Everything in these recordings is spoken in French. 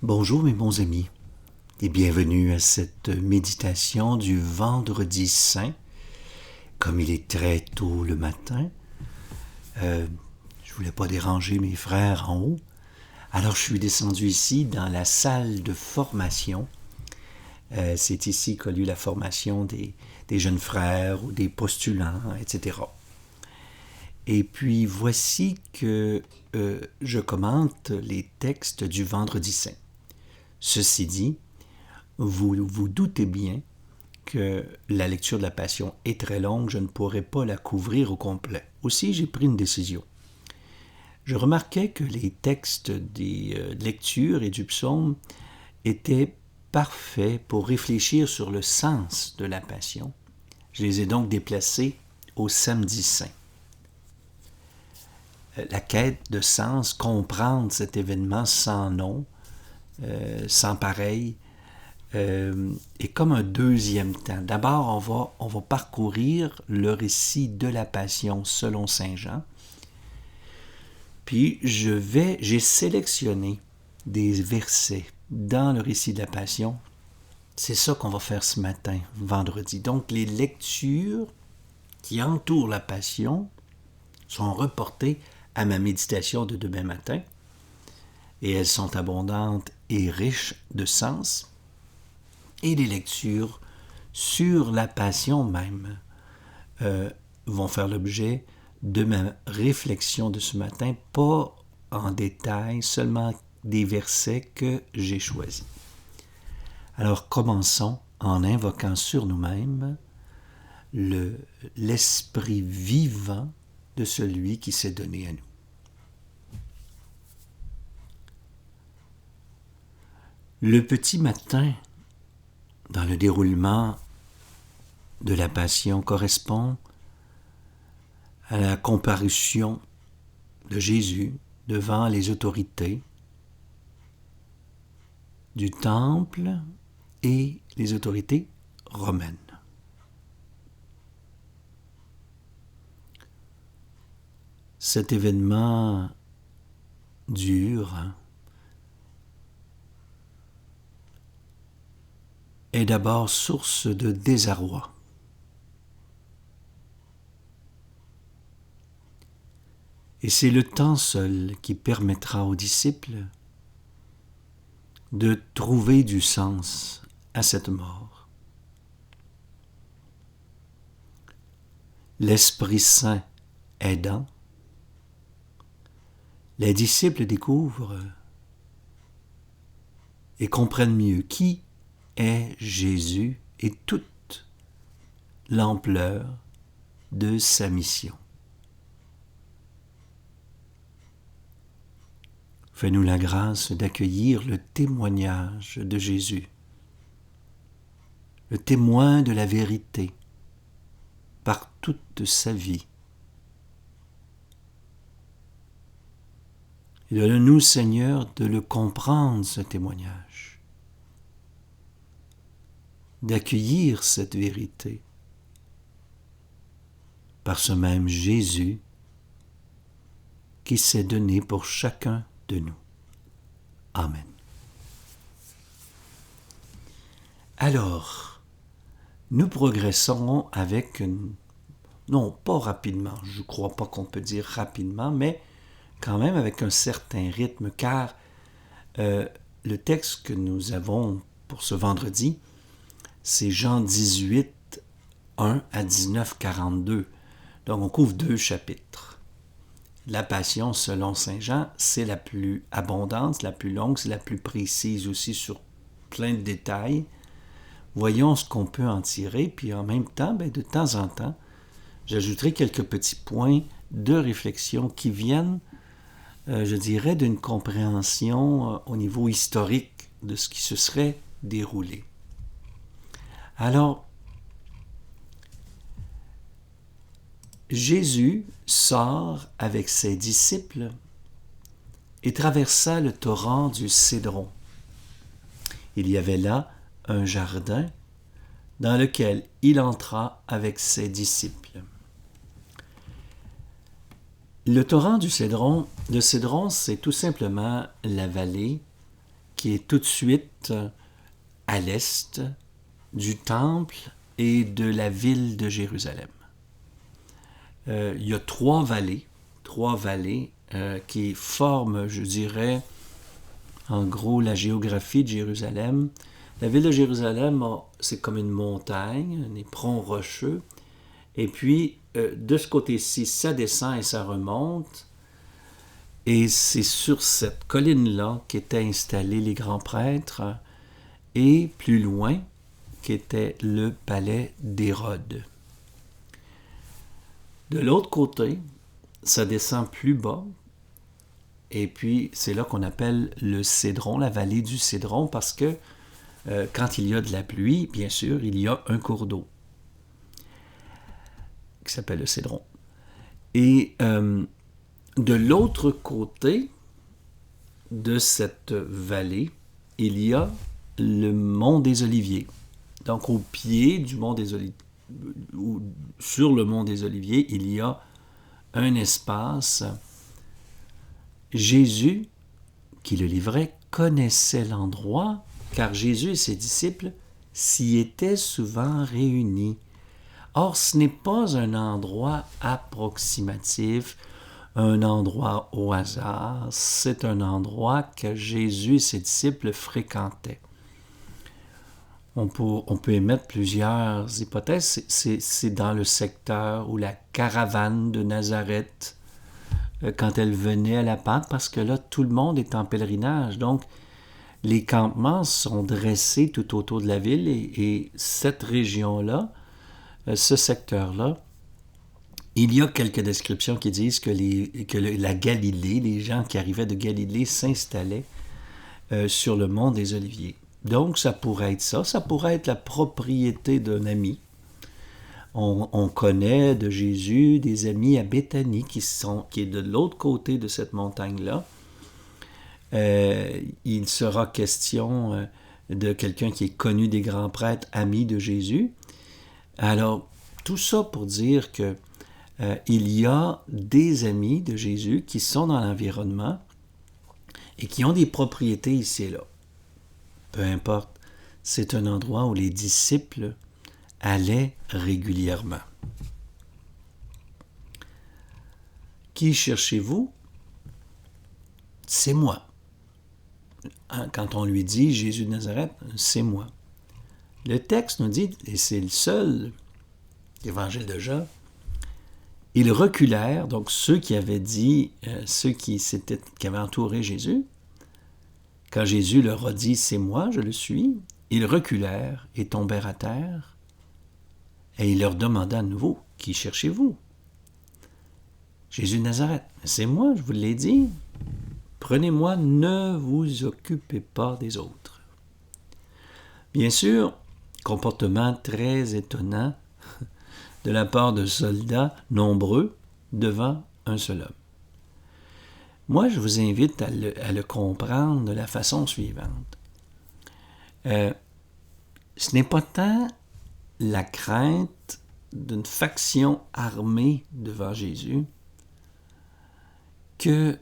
Bonjour mes bons amis et bienvenue à cette méditation du Vendredi Saint. Comme il est très tôt le matin, je voulais pas déranger mes frères en haut, alors je suis descendu ici dans la salle de formation. C'est ici qu'a lieu la formation des jeunes frères ou des postulants, etc. Et puis voici que je commente les textes du Vendredi Saint. Ceci dit, vous vous doutez bien que la lecture de la Passion est très longue, je ne pourrai pas la couvrir au complet. Aussi, j'ai pris une décision. Je remarquais que les textes des lectures et du psaume étaient parfaits pour réfléchir sur le sens de la Passion. Je les ai donc déplacés au Samedi Saint. La quête de sens, comprendre cet événement sans nom, sans pareil, est comme un deuxième temps. D'abord, on va parcourir le récit de la Passion selon Saint Jean. Puis j'ai sélectionné des versets dans le récit de la Passion. C'est ça qu'on va faire ce matin, vendredi. Donc, les lectures qui entourent la Passion sont reportées à ma méditation de demain matin. Et elles sont abondantes et riches de sens. Et les lectures sur la Passion même vont faire l'objet de ma réflexion de ce matin, pas en détail, seulement des versets que j'ai choisis. Alors commençons en invoquant sur nous-mêmes l'esprit vivant de celui qui s'est donné à nous. Le petit matin, dans le déroulement de la Passion, correspond à la comparution de Jésus devant les autorités du temple et les autorités romaines. Cet événement dur est d'abord source de désarroi. Et c'est le temps seul qui permettra aux disciples de trouver du sens à cette mort. L'Esprit Saint aidant, les disciples découvrent et comprennent mieux qui est Jésus et toute l'ampleur de sa mission. Fais-nous la grâce d'accueillir le témoignage de Jésus, le témoin de la vérité par toute sa vie. Et donne-nous, Seigneur, de le comprendre, ce témoignage, d'accueillir cette vérité par ce même Jésus qui s'est donné pour chacun de nous. Amen. Alors, nous progressons avec non pas rapidement, je ne crois pas qu'on peut dire rapidement, mais quand même avec un certain rythme, car le texte que nous avons pour ce vendredi, c'est Jean 18, 1 à 19, 42. Donc on couvre 2 chapitres. La Passion selon Saint Jean, c'est la plus abondante, la plus longue, c'est la plus précise aussi sur plein de détails. Voyons ce qu'on peut en tirer, puis en même temps, de temps en temps, j'ajouterai quelques petits points de réflexion qui viennent, je dirais, d'une compréhension au niveau historique de ce qui se serait déroulé. Alors, Jésus sort avec ses disciples et traversa le torrent du Cédron. Il y avait là un jardin dans lequel il entra avec ses disciples. Le torrent du Cédron, c'est tout simplement la vallée qui est tout de suite à l'est du temple et de la ville de Jérusalem. Il y a trois vallées qui forment, je dirais, en gros, la géographie de Jérusalem. La ville de Jérusalem, c'est comme une montagne, un éperon rocheux. Et puis, de ce côté-ci, ça descend et ça remonte. Et c'est sur cette colline-là qu'étaient installés les grands prêtres. Et plus loin, qu'était le palais d'Hérode. De l'autre côté, ça descend plus bas. Et puis, c'est là qu'on appelle le Cédron, la vallée du Cédron, parce que quand il y a de la pluie, bien sûr, il y a un cours d'eau qui s'appelle le Cédron. Et de l'autre côté de cette vallée, il y a le mont des Oliviers. Donc, au pied du mont des Oliviers, ou sur le mont des Oliviers, il y a un espace. Jésus, qui le livrait, connaissait l'endroit, car Jésus et ses disciples s'y étaient souvent réunis. Or, ce n'est pas un endroit approximatif, un endroit au hasard, c'est un endroit que Jésus et ses disciples fréquentaient. On peut émettre plusieurs hypothèses. C'est dans le secteur où la caravane de Nazareth, quand elle venait à la Pâque, parce que là, tout le monde est en pèlerinage. Donc, les campements sont dressés tout autour de la ville et cette région-là, ce secteur-là, il y a quelques descriptions qui disent que la Galilée, les gens qui arrivaient de Galilée s'installaient sur le mont des Oliviers. Donc, ça pourrait être ça. Ça pourrait être la propriété d'un ami. On connaît de Jésus des amis à Béthanie qui est de l'autre côté de cette montagne-là. Il sera question de quelqu'un qui est connu des grands prêtres, amis de Jésus. Alors, tout ça pour dire que il y a des amis de Jésus qui sont dans l'environnement et qui ont des propriétés ici et là. Peu importe, c'est un endroit où les disciples allaient régulièrement. Qui cherchez-vous? C'est moi. Quand on lui dit Jésus de Nazareth, c'est moi. Le texte nous dit, et c'est le seul évangile de Jean, ils reculèrent, donc ceux qui avaient dit, ceux qui avaient entouré Jésus, quand Jésus leur a dit « c'est moi, je le suis », ils reculèrent et tombèrent à terre. Et il leur demanda à nouveau « qui cherchez-vous » ? Jésus de Nazareth. « C'est moi, je vous l'ai dit. Prenez-moi, ne vous occupez pas des autres. » Bien sûr, comportement très étonnant de la part de soldats nombreux devant un seul homme. Moi, je vous invite à le comprendre de la façon suivante. Ce n'est pas tant la crainte d'une faction armée devant Jésus que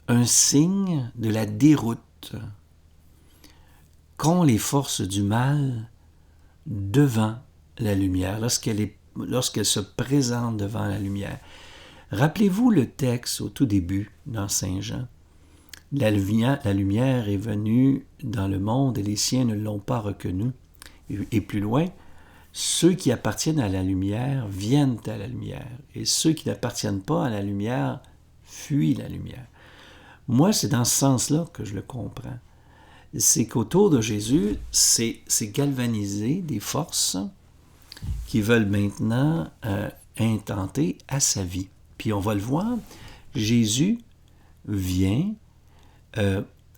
un signe de la déroute qu'ont les forces du mal devant la lumière, lorsqu'elles se présentent devant la lumière. Rappelez-vous le texte au tout début dans Saint Jean. La lumière est venue dans le monde et les siens ne l'ont pas reconnue. Et plus loin, ceux qui appartiennent à la lumière viennent à la lumière et ceux qui n'appartiennent pas à la lumière fuient la lumière. Moi, c'est dans ce sens-là que je le comprends. C'est qu'autour de Jésus, c'est galvaniser des forces qui veulent maintenant intenter à sa vie. Puis on va le voir, Jésus vient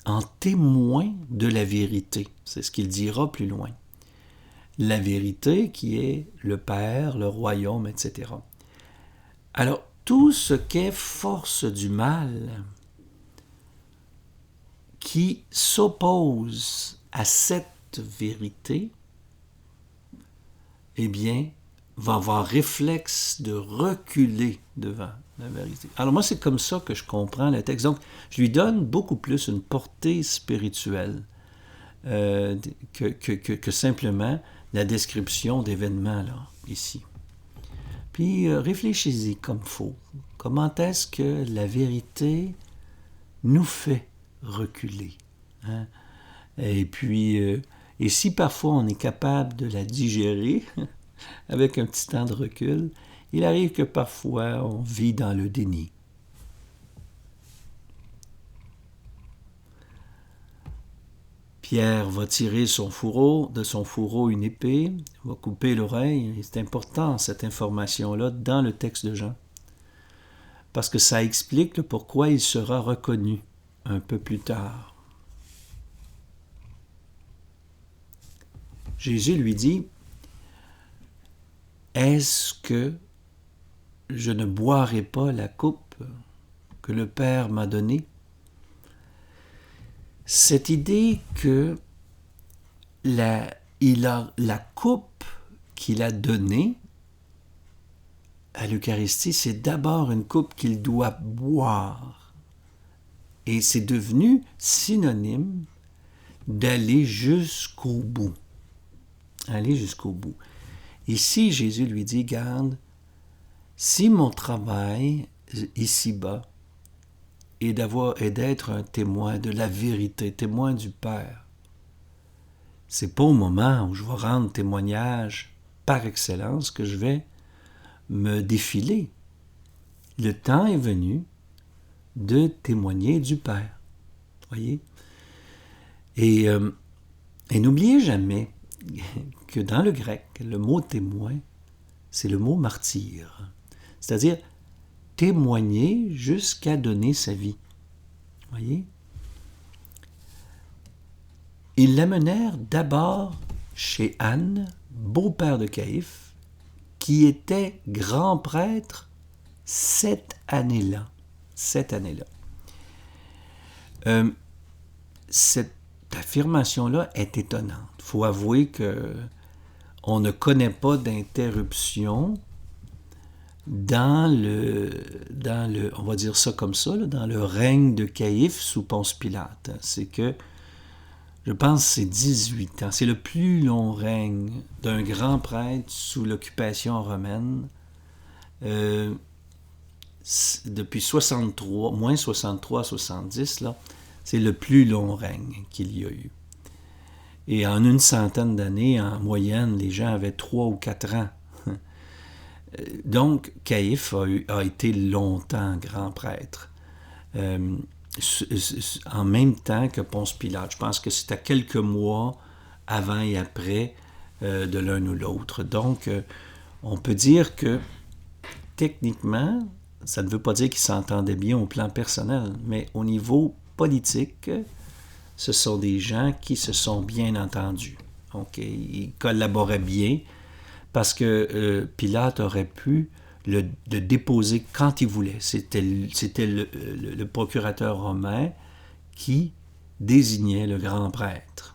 en témoin de la vérité. C'est ce qu'il dira plus loin. La vérité qui est le Père, le royaume, etc. Alors, tout ce qu'est force du mal qui s'oppose à cette vérité, eh bien, va avoir réflexe de reculer devant la vérité. Alors moi, c'est comme ça que je comprends le texte. Donc, je lui donne beaucoup plus une portée spirituelle que simplement la description d'événements, là, ici. Puis, réfléchissez comme faut. Comment est-ce que la vérité nous fait reculer? Hein? Et puis, et si parfois on est capable de la digérer avec un petit temps de recul, il arrive que parfois on vit dans le déni. Pierre va tirer de son fourreau une épée, va couper l'oreille. Et c'est important, cette information-là, dans le texte de Jean. Parce que ça explique le pourquoi il sera reconnu un peu plus tard. Jésus lui dit, « Est-ce que je ne boirai pas la coupe que le Père m'a donnée? » Cette idée que la coupe qu'il a donnée à l'Eucharistie, c'est d'abord une coupe qu'il doit boire. Et c'est devenu synonyme d'aller jusqu'au bout. Aller jusqu'au bout. Ici, Jésus lui dit, garde, si mon travail ici-bas est d'être un témoin de la vérité, témoin du Père, c'est pas au moment où je vais rendre témoignage par excellence que je vais me défiler. Le temps est venu de témoigner du Père. Voyez? Et n'oubliez jamais que dans le grec, le mot témoin, c'est le mot martyr. C'est-à-dire témoigner jusqu'à donner sa vie. Voyez? Ils l'amenèrent d'abord chez Anne, beau-père de Caïphe, qui était grand prêtre cette année-là. Cette affirmation-là est étonnante. Il faut avouer qu'on ne connaît pas d'interruption dans le, on va dire ça comme ça, là, dans le règne de Caïphe sous Ponce Pilate. C'est que, je pense que c'est 18 ans. C'est le plus long règne d'un grand prêtre sous l'occupation romaine. Depuis 63, moins 63 à 70, là, c'est le plus long règne qu'il y a eu. Et en une centaine d'années, en moyenne, les gens avaient 3 ou 4 ans. Donc, Caïphe a été longtemps grand prêtre, en même temps que Ponce Pilate. Je pense que c'était quelques mois avant et après de l'un ou l'autre. Donc, on peut dire que, techniquement, ça ne veut pas dire qu'ils s'entendaient bien au plan personnel, mais au niveau politique, ce sont des gens qui se sont bien entendus. Donc, ils collaboraient bien parce que Pilate aurait pu le déposer quand il voulait. C'était le procurateur romain qui désignait le grand prêtre.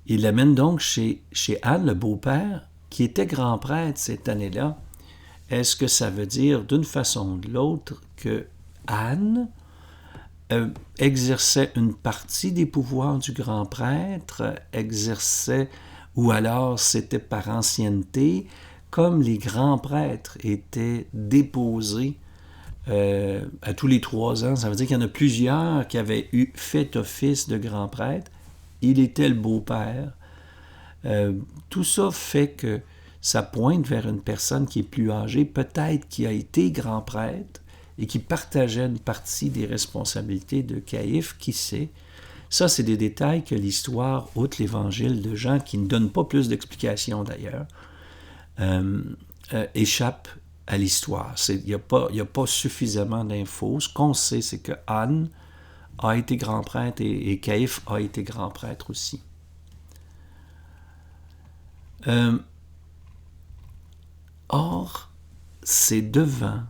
Il l'amène donc chez Anne, le beau-père, qui était grand prêtre cette année-là. Est-ce que ça veut dire, d'une façon ou de l'autre, que Anne exerçait une partie des pouvoirs du grand prêtre, ou alors c'était par ancienneté, comme les grands prêtres étaient déposés à tous les 3 ans. Ça veut dire qu'il y en a plusieurs qui avaient fait office de grand prêtre. Il était le beau-père. Tout ça fait que ça pointe vers une personne qui est plus âgée, peut-être qui a été grand prêtre et qui partageait une partie des responsabilités de Caïphe, qui sait. Ça, c'est des détails que l'histoire, outre l'évangile de Jean, qui ne donne pas plus d'explications d'ailleurs, échappe à l'histoire. Il n'y a pas suffisamment d'infos. Ce qu'on sait, c'est que Anne a été grand prêtre et Caïphe a été grand prêtre aussi. Or, c'est devant.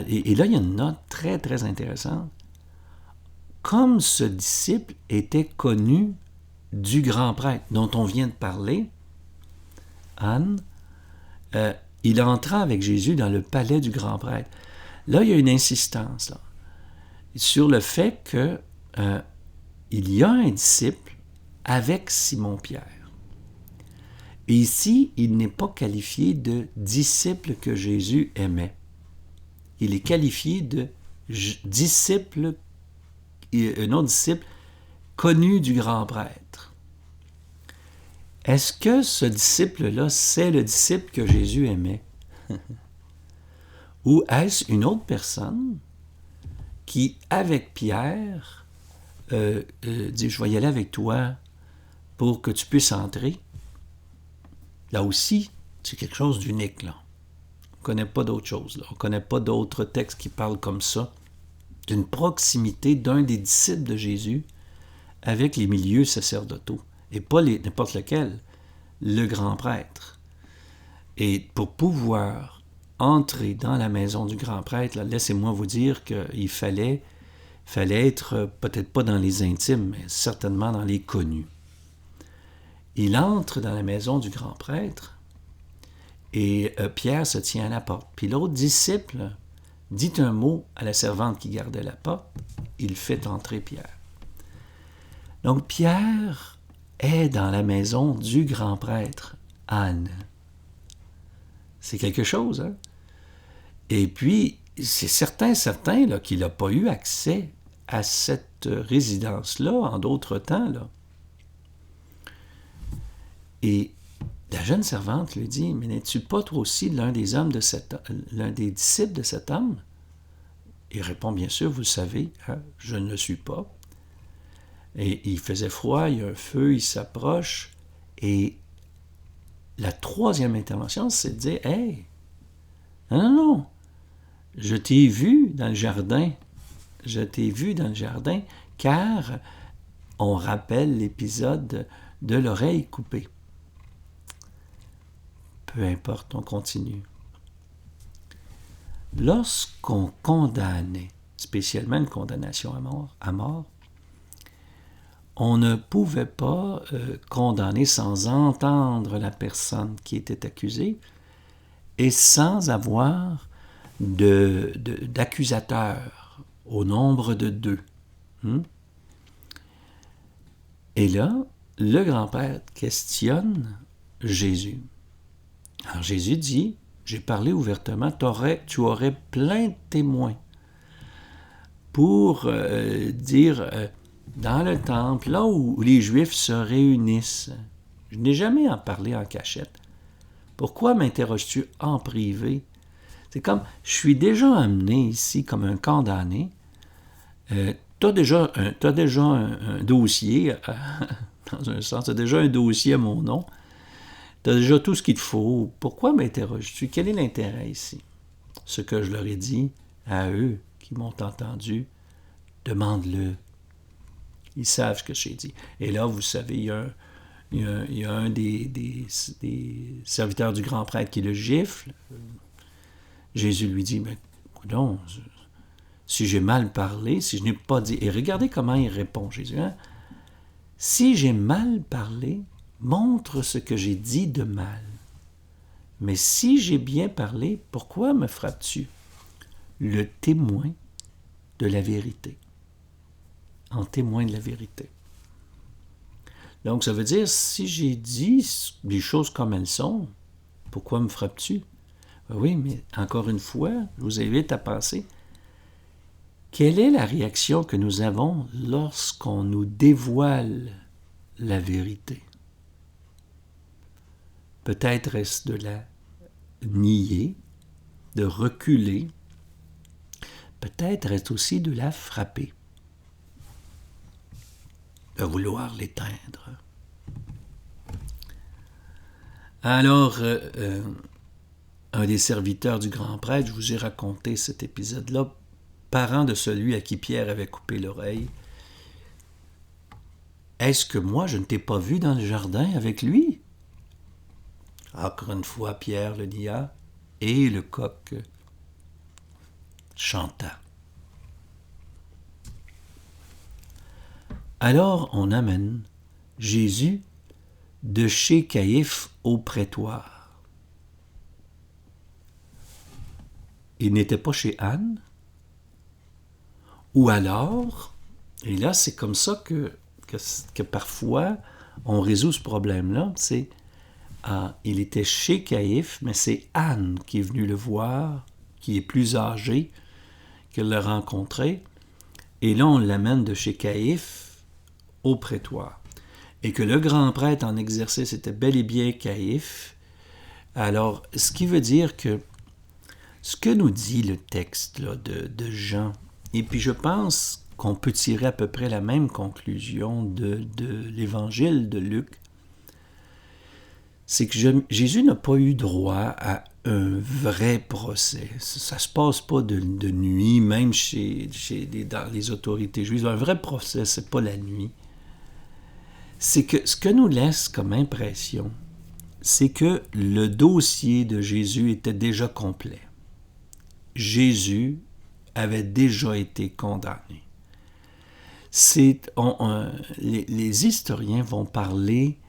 Et là, il y a une note très, très intéressante. Comme ce disciple était connu du grand prêtre dont on vient de parler, Anne, il entra avec Jésus dans le palais du grand prêtre. Là, il y a une insistance là, sur le fait que il y a un disciple avec Simon-Pierre. Et ici, il n'est pas qualifié de disciple que Jésus aimait. Il est qualifié de disciple, un autre disciple connu du grand prêtre. Est-ce que ce disciple-là, c'est le disciple que Jésus aimait? Ou est-ce une autre personne qui, avec Pierre, dit « Je vais y aller avec toi pour que tu puisses entrer ». Là aussi, c'est quelque chose d'unique, là. On ne connaît pas d'autre chose, là. On ne connaît pas d'autres textes qui parlent comme ça, d'une proximité d'un des disciples de Jésus avec les milieux sacerdotaux, et pas n'importe lequel, le grand prêtre. Et pour pouvoir entrer dans la maison du grand prêtre, là, laissez-moi vous dire qu'il fallait être, peut-être pas dans les intimes, mais certainement dans les connus. Il entre dans la maison du grand prêtre et Pierre se tient à la porte. Puis l'autre disciple dit un mot à la servante qui gardait la porte. Il fait entrer Pierre. Donc Pierre est dans la maison du grand prêtre, Anne. C'est quelque chose, hein? Et puis, c'est certain là, qu'il n'a pas eu accès à cette résidence-là en d'autres temps, là. Et la jeune servante lui dit, « Mais n'es-tu pas toi aussi l'un des disciples de cet homme? » Il répond, « Bien sûr, vous le savez, hein, je ne le suis pas. » Et il faisait froid, il y a un feu, il s'approche. Et la troisième intervention, c'est de dire, « Hey, non, je t'ai vu dans le jardin. Je t'ai vu dans le jardin, car on rappelle l'épisode de l'oreille coupée. » Peu importe, on continue. Lorsqu'on condamnait, spécialement une condamnation à mort, on ne pouvait pas condamner sans entendre la personne qui était accusée et sans avoir d'accusateurs au nombre de 2. Et là, le grand-père questionne Jésus. Alors Jésus dit, j'ai parlé ouvertement, tu aurais plein de témoins pour dire, dans le temple, là où les Juifs se réunissent, je n'ai jamais en parlé en cachette. Pourquoi m'interroges-tu en privé? C'est comme, je suis déjà amené ici comme un condamné. Tu as déjà un dossier, dans un sens, tu as déjà un dossier à mon nom. Tu as déjà tout ce qu'il te faut. Pourquoi m'interroges-tu? Quel est l'intérêt ici? Ce que je leur ai dit à eux qui m'ont entendu, demande-le. Ils savent ce que j'ai dit. Et là, vous savez, il y a un des serviteurs du grand prêtre qui le gifle. Jésus lui dit, mais non, si j'ai mal parlé, si je n'ai pas dit... Et regardez comment il répond, Jésus. Hein? Si j'ai mal parlé, montre ce que j'ai dit de mal. Mais si j'ai bien parlé, pourquoi me frappes-tu? Le témoin de la vérité. En témoin de la vérité. Donc, ça veut dire, si j'ai dit les choses comme elles sont, pourquoi me frappes-tu? Ben oui, mais encore une fois, je vous invite à penser, quelle est la réaction que nous avons lorsqu'on nous dévoile la vérité? Peut-être est-ce de la nier, de reculer. Peut-être est-ce aussi de la frapper, de vouloir l'éteindre. Alors, un des serviteurs du grand prêtre, je vous ai raconté cet épisode-là, parent de celui à qui Pierre avait coupé l'oreille. Est-ce que moi, je ne t'ai pas vu dans le jardin avec lui? Encore une fois, Pierre le nia, et le coq chanta. Alors on amène Jésus de chez Caïphe au prétoire. il n'était pas chez Anne? Ou alors, et là c'est comme ça que parfois on résout ce problème-là, c'est il était chez Caïphe, mais c'est Anne qui est venue le voir, qui est plus âgée, qu'elle l'a rencontré, et là on l'amène de chez Caïphe au prétoire. Et que le grand prêtre en exercice était bel et bien Caïphe. Alors, ce qui veut dire que ce que nous dit le texte là, de Jean, et puis je pense qu'on peut tirer à peu près la même conclusion de l'évangile de Luc, c'est que Jésus n'a pas eu droit à un vrai procès. Ça ne se passe pas de nuit, même dans les autorités juives. Un vrai procès, ce n'est pas la nuit. C'est que ce que nous laisse comme impression, c'est que le dossier de Jésus était déjà complet. Jésus avait déjà été condamné. Les historiens vont parler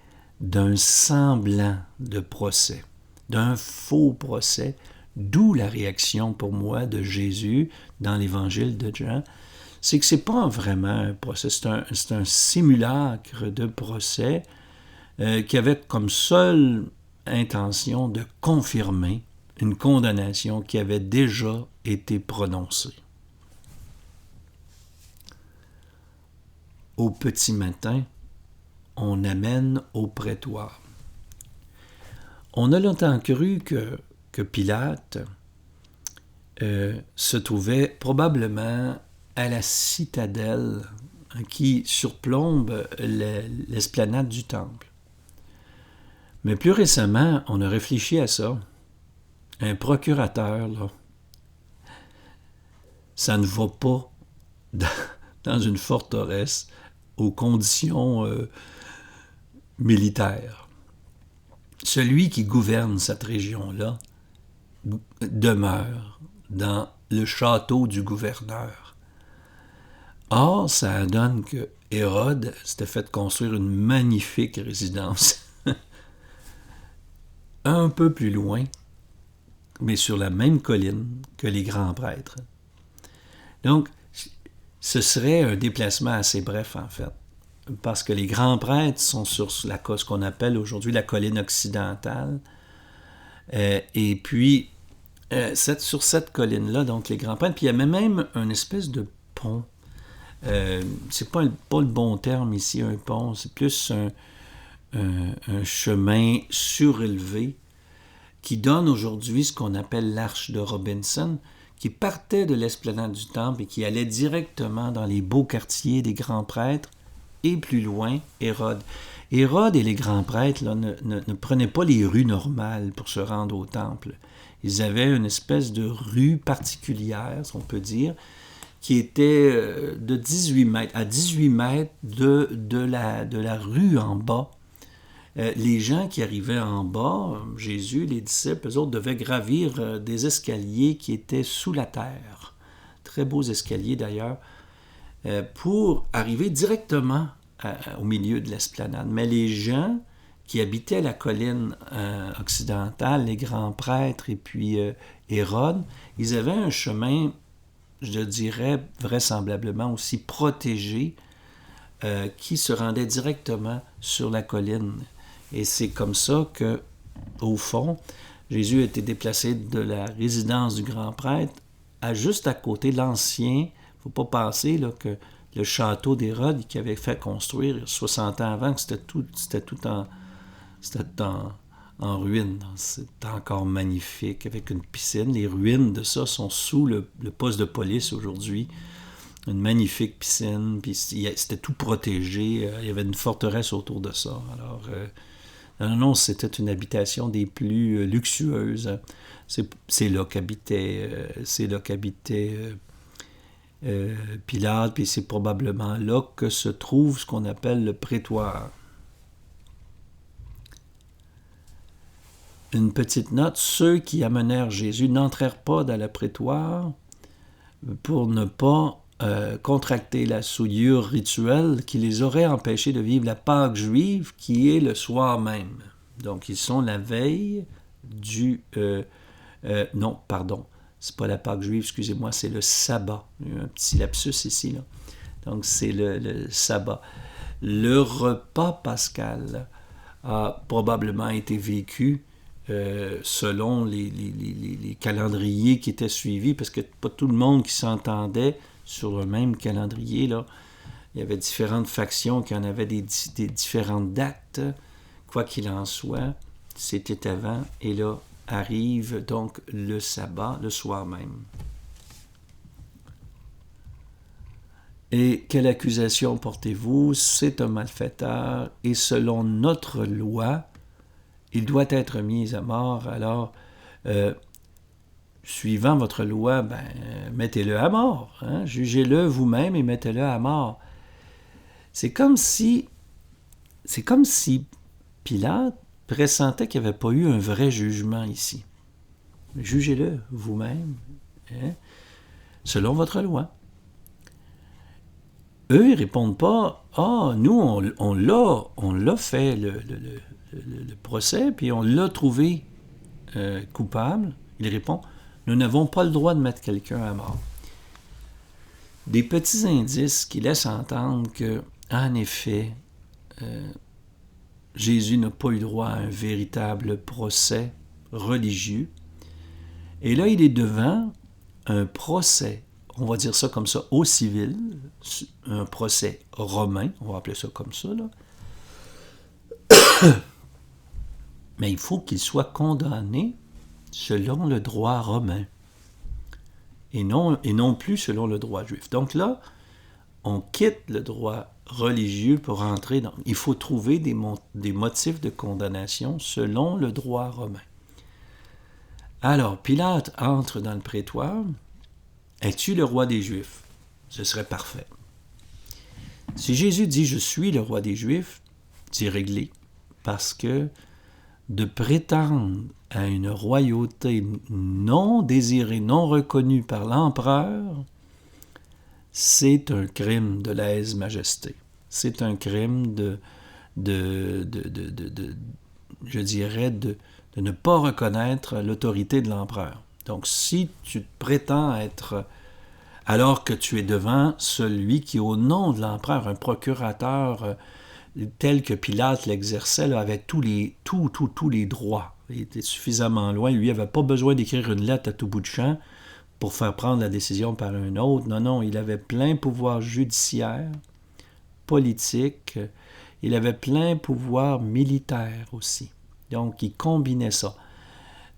d'un semblant de procès, d'un faux procès, d'où la réaction pour moi de Jésus dans l'évangile de Jean, c'est que ce n'est pas vraiment un procès, c'est un simulacre de procès qui avait comme seule intention de confirmer une condamnation qui avait déjà été prononcée. Au petit matin, on amène au prétoire. On a longtemps cru que Pilate se trouvait probablement à la citadelle qui surplombe l'esplanade du temple. Mais plus récemment, on a réfléchi à ça. Un procurateur, là, ça ne va pas dans une forteresse aux conditions militaires. Celui qui gouverne cette région-là demeure dans le château du gouverneur. Or, ça donne que Hérode s'était fait construire une magnifique résidence un peu plus loin, mais sur la même colline que les grands prêtres. Donc, ce serait un déplacement assez bref, en fait, parce que les grands prêtres sont sur ce qu'on appelle aujourd'hui la colline occidentale, et puis, sur cette colline-là, donc les grands prêtres, puis il y avait même une espèce de pont. C'est pas le bon terme ici, un pont, c'est plus un chemin surélevé qui donne aujourd'hui ce qu'on appelle l'Arche de Robinson, qui partait de l'esplanade du Temple et qui allait directement dans les beaux quartiers des grands prêtres et plus loin, Hérode. Hérode et les grands prêtres là, ne prenaient pas les rues normales pour se rendre au Temple. Ils avaient une espèce de rue particulière, si on peut dire, qui était de 18 mètres, à 18 mètres de la rue en bas. Les gens qui arrivaient en bas, Jésus, les disciples, eux autres devaient gravir des escaliers qui étaient sous la terre. Très beaux escaliers d'ailleurs, pour arriver directement au milieu de l'esplanade. Mais les gens qui habitaient la colline occidentale, les grands prêtres et puis Hérode, ils avaient un chemin, je dirais vraisemblablement aussi protégé, qui se rendait directement sur la colline. Et c'est comme ça que, au fond, Jésus a été déplacé de la résidence du grand prêtre à juste à côté de l'ancien. Il ne faut pas penser là, que le château d'Hérode qui avait fait construire 60 ans avant, que c'était tout en ruine. C'est encore magnifique, avec une piscine. Les ruines de ça sont sous le poste de police aujourd'hui. Une magnifique piscine, puis c'était tout protégé. Il y avait une forteresse autour de ça. Alors, non, c'était une habitation des plus luxueuses. C'est là qu'habitait Pilate, puis c'est probablement là que se trouve ce qu'on appelle le prétoire. Une petite note, ceux qui amenèrent Jésus n'entrèrent pas dans le prétoire pour ne pas contracter la souillure rituelle qui les aurait empêchés de vivre la Pâque juive qui est le soir même. Donc, ils sont la veille c'est pas la Pâque juive, excusez-moi, c'est le sabbat. Il y a un petit lapsus ici, là. Donc, c'est le sabbat. Le repas pascal a probablement été vécu selon les calendriers qui étaient suivis, parce que pas tout le monde qui s'entendait sur le même calendrier, là. Il y avait différentes factions qui en avaient des différentes dates. Quoi qu'il en soit, c'était avant, et là arrive donc le sabbat, le soir même. Et quelle accusation portez-vous? C'est un malfaiteur, et selon notre loi, il doit être mis à mort. Alors, suivant votre loi, mettez-le à mort. Hein? Jugez-le vous-même et mettez-le à mort. C'est comme si Pilate pressentait qu'il n'y avait pas eu un vrai jugement ici. Jugez-le vous-même, hein, selon votre loi. Eux, ils ne répondent pas « Ah, nous, on l'a fait, le procès, puis on l'a trouvé coupable. » Il répond « Nous n'avons pas le droit de mettre quelqu'un à mort. » Des petits indices qui laissent entendre que, en effet, Jésus n'a pas eu droit à un véritable procès religieux. Et là, il est devant un procès, on va dire ça comme ça, au civil, un procès romain, on va appeler ça comme ça, là. Mais il faut qu'il soit condamné selon le droit romain et non plus selon le droit juif. Donc là, on quitte le droit religieux pour entrer dans... Il faut trouver des motifs de condamnation selon le droit romain. Alors, Pilate entre dans le prétoire. « Es-tu le roi des Juifs? » Ce serait parfait. Si Jésus dit « Je suis le roi des Juifs », c'est réglé, parce que de prétendre à une royauté non désirée, non reconnue par l'empereur, c'est un crime de lèse-majesté. C'est un crime de ne pas reconnaître l'autorité de l'empereur. Donc, si tu prétends être, alors que tu es devant celui qui, au nom de l'empereur, un procurateur tel que Pilate l'exerçait, là, avait tous les droits. Il était suffisamment loin. Lui, il n'avait pas besoin d'écrire une lettre à tout bout de champ pour faire prendre la décision par un autre. Non, il avait plein pouvoir judiciaire, politique. Il avait plein pouvoir militaire aussi. Donc, il combinait ça.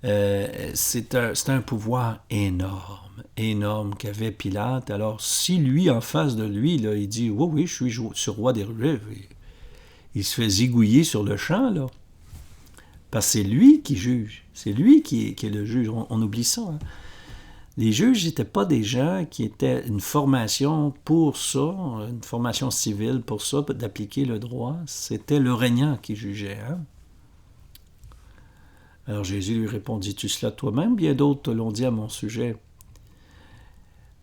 C'est un pouvoir énorme qu'avait Pilate. Alors, si lui, en face de lui, là, il dit « Oui, je suis roi des Juifs », il se fait zigouiller sur le champ, là. Parce que c'est lui qui juge. C'est lui qui est le juge. On oublie ça. Hein? Les juges n'étaient pas des gens qui étaient une formation pour ça, une formation civile pour ça, d'appliquer le droit. C'était le régnant qui jugeait. Hein? Alors Jésus lui répondit, « Dis-tu cela toi-même? Bien d'autres te l'ont dit à mon sujet. »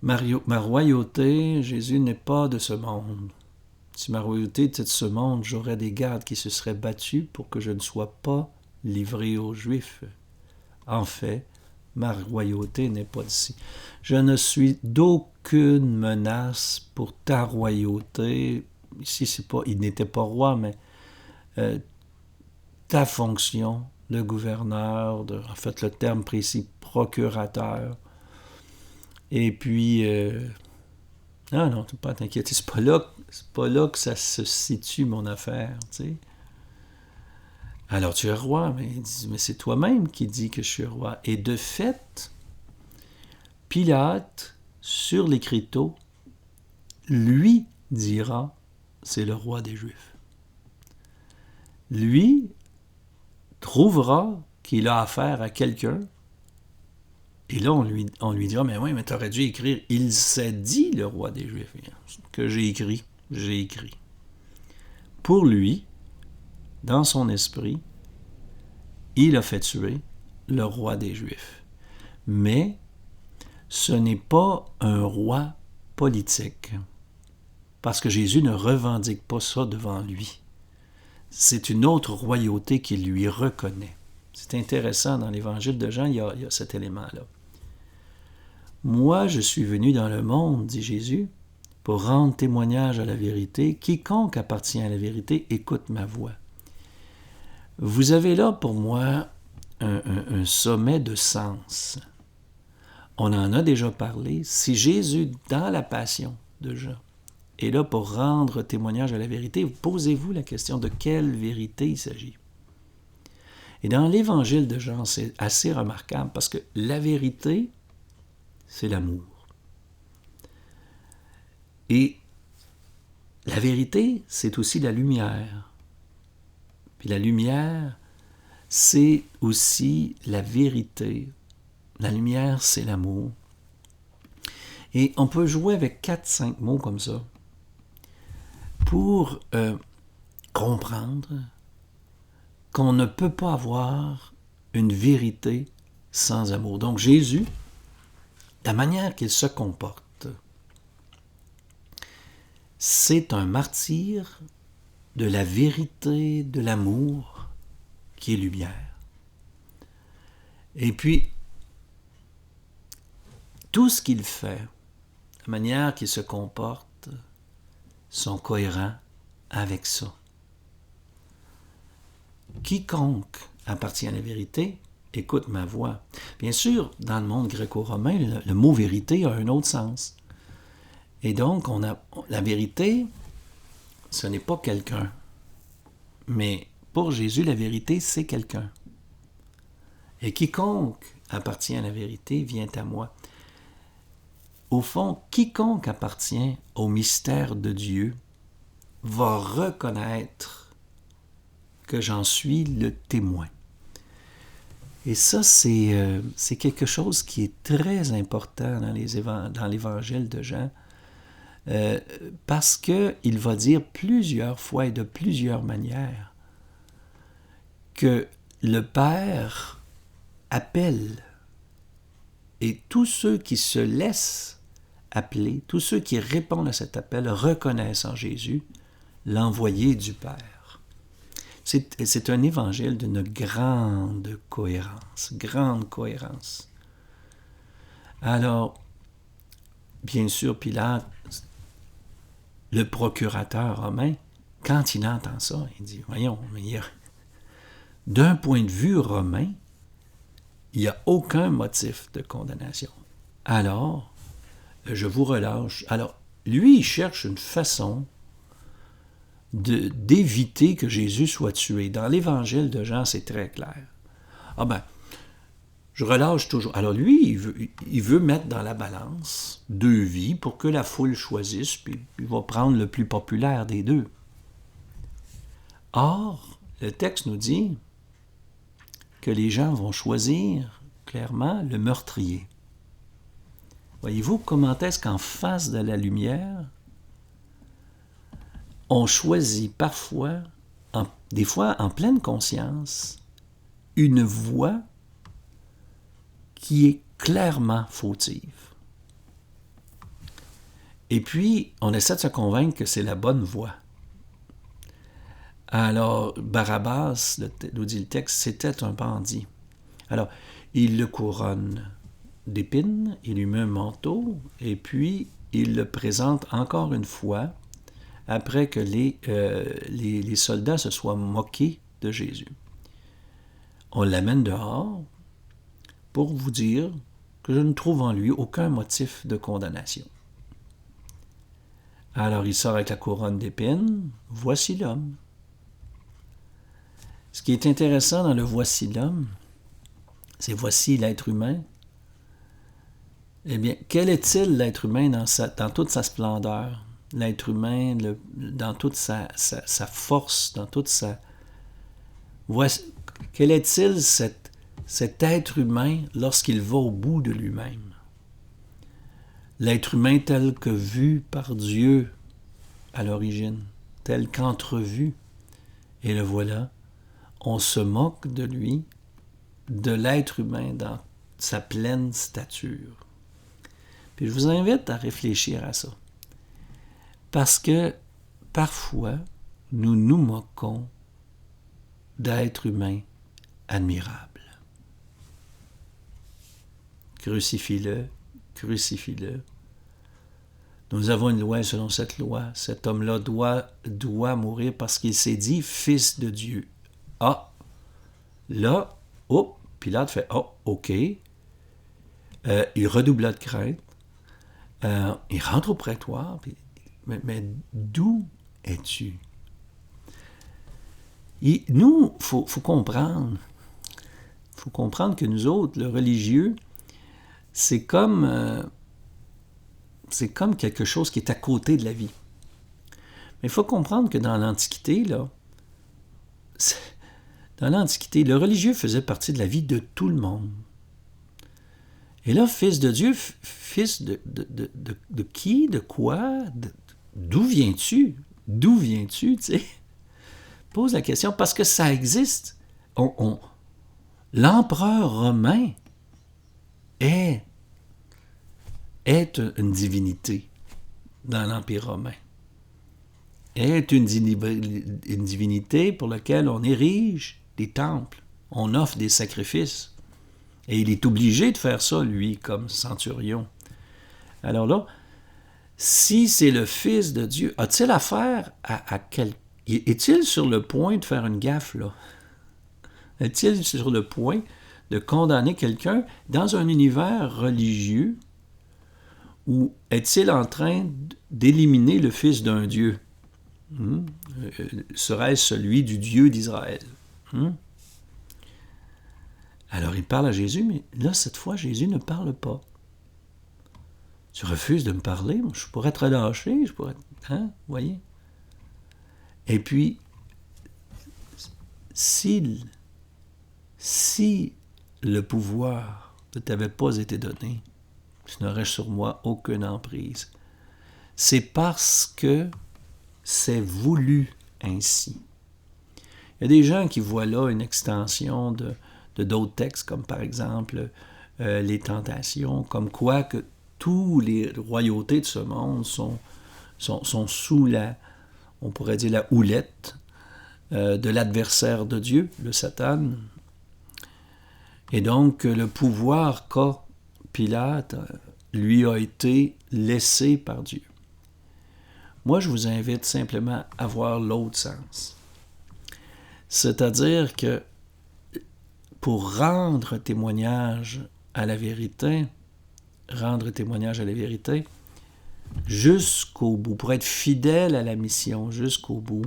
Ma royauté, Jésus, n'est pas de ce monde. Si ma royauté était de ce monde, j'aurais des gardes qui se seraient battus pour que je ne sois pas livré aux Juifs. En fait, ma royauté n'est pas d'ici. Je ne suis d'aucune menace pour ta royauté. Ici, il n'était pas roi, mais ta fonction de gouverneur, en fait, le terme précis, procurateur. Et puis, non, tu pas t'inquiéter, c'est pas là que ça se situe, mon affaire, tu sais. Alors tu es roi, mais il dit, mais c'est toi-même qui dis que je suis roi. Et de fait, Pilate, sur l'écriteau, lui dira, c'est le roi des Juifs. Lui trouvera qu'il a affaire à quelqu'un, et là on lui dira, mais oui, mais tu aurais dû écrire, il s'est dit le roi des Juifs. Que j'ai écrit. Pour lui, dans son esprit, il a fait tuer le roi des Juifs. Mais ce n'est pas un roi politique, parce que Jésus ne revendique pas ça devant lui. C'est une autre royauté qu'il lui reconnaît. C'est intéressant, dans l'Évangile de Jean, il y a cet élément-là. Moi, je suis venu dans le monde, dit Jésus, pour rendre témoignage à la vérité. Quiconque appartient à la vérité écoute ma voix. Vous avez là pour moi un sommet de sens. On en a déjà parlé. Si Jésus, dans la passion de Jean, est là pour rendre témoignage à la vérité, posez-vous la question de quelle vérité il s'agit. Et dans l'évangile de Jean, c'est assez remarquable parce que la vérité, c'est l'amour. Et la vérité, c'est aussi la lumière. Puis la lumière, c'est aussi la vérité. La lumière, c'est l'amour. Et on peut jouer avec 4-5 mots comme ça pour comprendre qu'on ne peut pas avoir une vérité sans amour. Donc Jésus, la manière qu'il se comporte, c'est un martyr de la vérité, de l'amour qui est lumière. Et puis, tout ce qu'il fait, la manière qu'il se comporte, sont cohérents avec ça. Quiconque appartient à la vérité, écoute ma voix. Bien sûr, dans le monde gréco-romain, le mot vérité a un autre sens. Et donc, la vérité, ce n'est pas quelqu'un. Mais pour Jésus, la vérité, c'est quelqu'un. Et quiconque appartient à la vérité vient à moi. Au fond, quiconque appartient au mystère de Dieu va reconnaître que j'en suis le témoin. Et ça, c'est quelque chose qui est très important dans l'évangile de Jean, parce qu'il va dire plusieurs fois et de plusieurs manières que le Père appelle, et tous ceux qui se laissent appeler, tous ceux qui répondent à cet appel reconnaissent en Jésus l'envoyé du Père. C'est un évangile d'une grande cohérence, Alors, bien sûr, Pilate, le procurateur romain, quand il entend ça, il dit, voyons, mais d'un point de vue romain, il n'y a aucun motif de condamnation. Alors, je vous relâche. Alors, lui, il cherche une façon d'éviter que Jésus soit tué. Dans l'évangile de Jean, c'est très clair. Ah ben, je relâche toujours. Alors lui, il veut mettre dans la balance deux vies pour que la foule choisisse, puis il va prendre le plus populaire des deux. Or, le texte nous dit que les gens vont choisir clairement le meurtrier. Voyez-vous comment est-ce qu'en face de la lumière, on choisit parfois, des fois en pleine conscience, une voie qui est clairement fautive. Et puis, on essaie de se convaincre que c'est la bonne voie. Alors, Barabbas, nous dit le texte, c'était un bandit. Alors, il le couronne d'épines, il lui met un manteau, et puis il le présente encore une fois après que les soldats se soient moqués de Jésus. On l'amène dehors pour vous dire que je ne trouve en lui aucun motif de condamnation. Alors il sort avec la couronne d'épines, voici l'homme. Ce qui est intéressant dans le voici l'homme, c'est voici l'être humain. Eh bien, quel est-il l'être humain dans toute sa splendeur? L'être humain dans toute sa force, dans toute sa... Quel est-il cet être humain lorsqu'il va au bout de lui-même? L'être humain tel que vu par Dieu à l'origine, tel qu'entrevu. Et le voilà, on se moque de lui, de l'être humain dans sa pleine stature. Puis je vous invite à réfléchir à ça. Parce que parfois, nous nous moquons d'êtres humains admirables. Crucifie-le, crucifie-le. Nous avons une loi, selon cette loi, cet homme-là doit mourir parce qu'il s'est dit fils de Dieu. Ah, là, oh, Pilate fait, oh, ok. Il redoubla de crainte. Il rentre au prétoire. Puis, mais d'où es-tu? Nous, il faut comprendre. Il faut comprendre que nous autres, le religieux, c'est comme quelque chose qui est à côté de la vie. Mais il faut comprendre que dans l'Antiquité, le religieux faisait partie de la vie de tout le monde. Et là, fils de Dieu, fils de qui, de quoi, d'où viens-tu? D'où viens-tu, tu sais? Pose la question, parce que ça existe. L'empereur romain est une divinité dans l'Empire romain. Est une divinité pour laquelle on érige des temples, on offre des sacrifices. Et il est obligé de faire ça, lui, comme centurion. Alors là, si c'est le Fils de Dieu, a-t-il affaire à quel... Est-il sur le point de faire une gaffe, là? Est-il sur le point de condamner quelqu'un dans un univers religieux ou est-il en train d'éliminer le Fils d'un Dieu? Serait-ce celui du Dieu d'Israël? Alors il parle à Jésus, mais là, cette fois, Jésus ne parle pas. Tu refuses de me parler, je pourrais te relâcher, je pourrais... Hein, voyez? Et puis, si le pouvoir ne t'avait pas été donné, tu n'aurais sur moi aucune emprise. C'est parce que c'est voulu ainsi. Il y a des gens qui voient là une extension de d'autres textes, comme par exemple les tentations, comme quoi que toutes les royautés de ce monde sont sous on pourrait dire la houlette de l'adversaire de Dieu, le Satan. Et donc, le pouvoir qu'a Pilate lui a été laissé par Dieu. Moi, je vous invite simplement à voir l'autre sens. C'est-à-dire que pour rendre témoignage à la vérité, jusqu'au bout, pour être fidèle à la mission jusqu'au bout,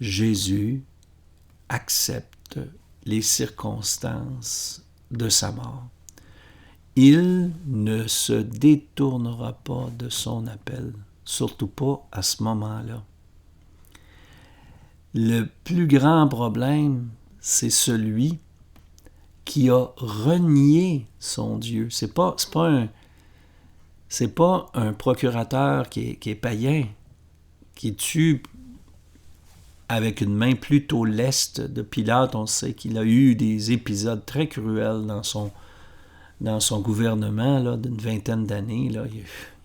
Jésus accepte les circonstances de sa mort. Il ne se détournera pas de son appel, surtout pas à ce moment-là. Le plus grand problème, c'est celui qui a renié son Dieu. C'est pas un procurateur qui est païen, qui tue avec une main plutôt leste de Pilate. On sait qu'il a eu des épisodes très cruels dans son gouvernement là, d'une vingtaine d'années. Là.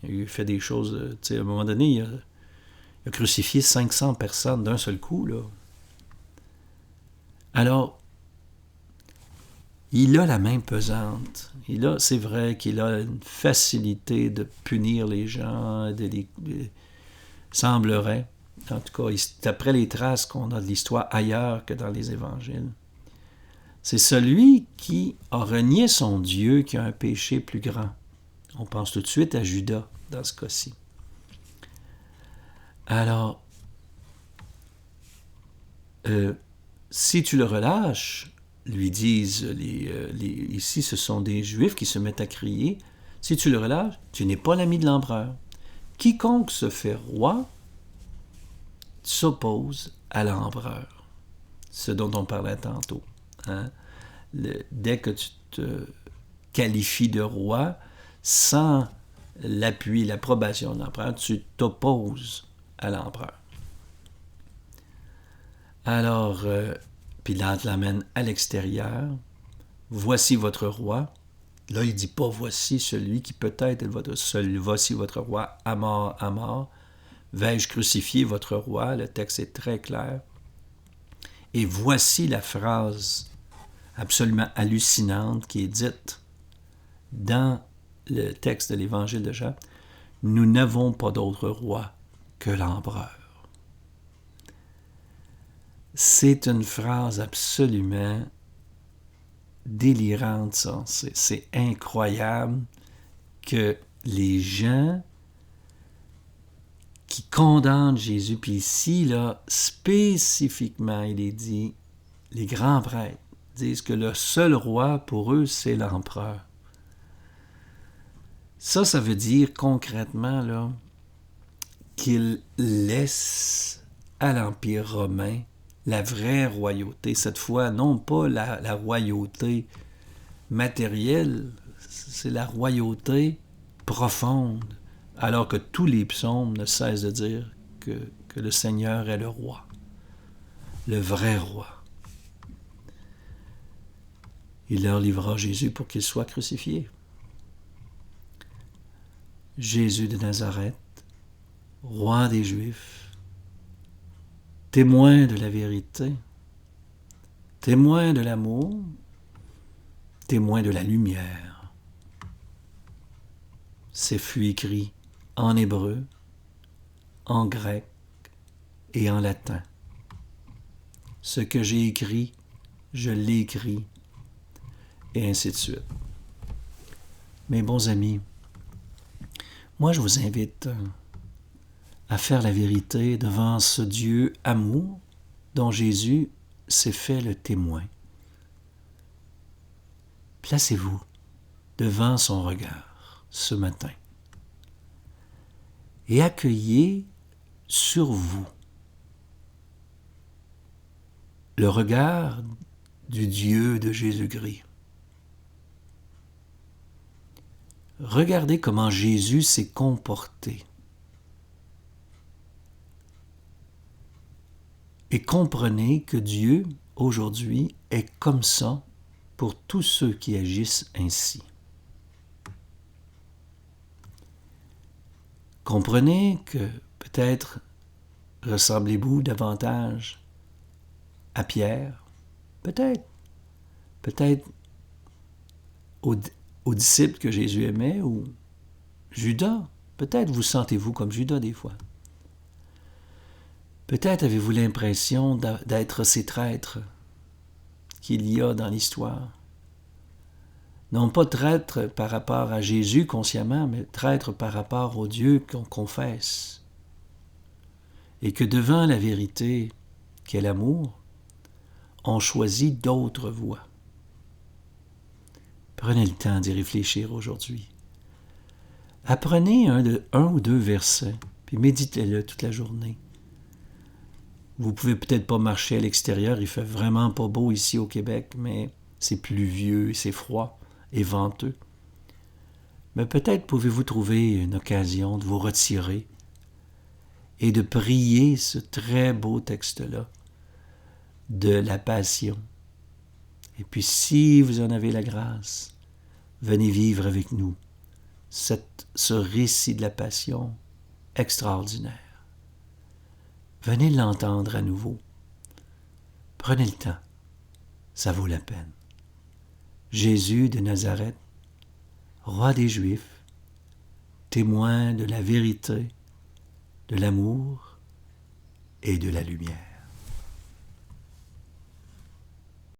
Il a fait des choses... À un moment donné, il a crucifié 500 personnes d'un seul coup. Là. Alors, il a la main pesante. C'est vrai qu'il a une facilité de punir les gens, semblerait. En tout cas, d'après les traces qu'on a de l'histoire ailleurs que dans les évangiles. C'est celui qui a renié son Dieu qui a un péché plus grand. On pense tout de suite à Judas dans ce cas-ci. Alors, si tu le relâches, lui disent, ici ce sont des Juifs qui se mettent à crier, si tu le relâches, tu n'es pas l'ami de l'empereur. Quiconque se fait roi s'oppose à l'empereur, ce dont on parlait tantôt. Hein? Dès que tu te qualifies de roi, sans l'appui, l'approbation de l'empereur, tu t'opposes à l'empereur. Alors, Pilate l'amène à l'extérieur. Voici votre roi. Là, il ne dit pas voici celui qui peut-être est votre seul. Voici votre roi, à mort, à mort. Vais-je crucifier votre roi? Le texte est très clair. Et voici la phrase absolument hallucinante qui est dite dans le texte de l'Évangile de Jean, nous n'avons pas d'autre roi que l'empereur. C'est une phrase absolument délirante, ça. C'est incroyable que les gens qui condamnent Jésus, puis ici, là, spécifiquement, il est dit, les grands prêtres disent que le seul roi pour eux, c'est l'empereur. Ça veut dire concrètement là, qu'ils laissent à l'Empire romain la vraie royauté. Cette fois, non pas la royauté matérielle, c'est la royauté profonde, alors que tous les psaumes ne cessent de dire que le Seigneur est le roi, le vrai roi. Il leur livra Jésus pour qu'il soit crucifié. Jésus de Nazareth, roi des Juifs, témoin de la vérité, témoin de l'amour, témoin de la lumière. C'est fut écrit en hébreu, en grec et en latin. Ce que j'ai écrit, je l'ai écrit, et ainsi de suite. Mes bons amis, moi je vous invite à faire la vérité devant ce Dieu amour dont Jésus s'est fait le témoin. Placez-vous devant son regard ce matin et accueillez sur vous le regard du Dieu de Jésus-Christ. Regardez comment Jésus s'est comporté. Et comprenez que Dieu, aujourd'hui, est comme ça pour tous ceux qui agissent ainsi. Comprenez que peut-être ressemblez-vous davantage à Pierre, peut-être aux disciples que Jésus aimait, ou Judas, peut-être vous sentez-vous comme Judas des fois. Peut-être avez-vous l'impression d'être ces traîtres qu'il y a dans l'histoire. Non pas traîtres par rapport à Jésus consciemment, mais traîtres par rapport au Dieu qu'on confesse. Et que devant la vérité, qu'est l'amour, on choisit d'autres voies. Prenez le temps d'y réfléchir aujourd'hui. Apprenez un ou deux versets, puis méditez-le toute la journée. Vous pouvez peut-être pas marcher à l'extérieur, il fait vraiment pas beau ici au Québec, mais c'est pluvieux, c'est froid et venteux. Mais peut-être pouvez-vous trouver une occasion de vous retirer et de prier ce très beau texte-là de la Passion. Et puis si vous en avez la grâce, venez vivre avec nous ce récit de la Passion extraordinaire. Venez l'entendre à nouveau. Prenez le temps, ça vaut la peine. Jésus de Nazareth, roi des Juifs, témoin de la vérité, de l'amour et de la lumière.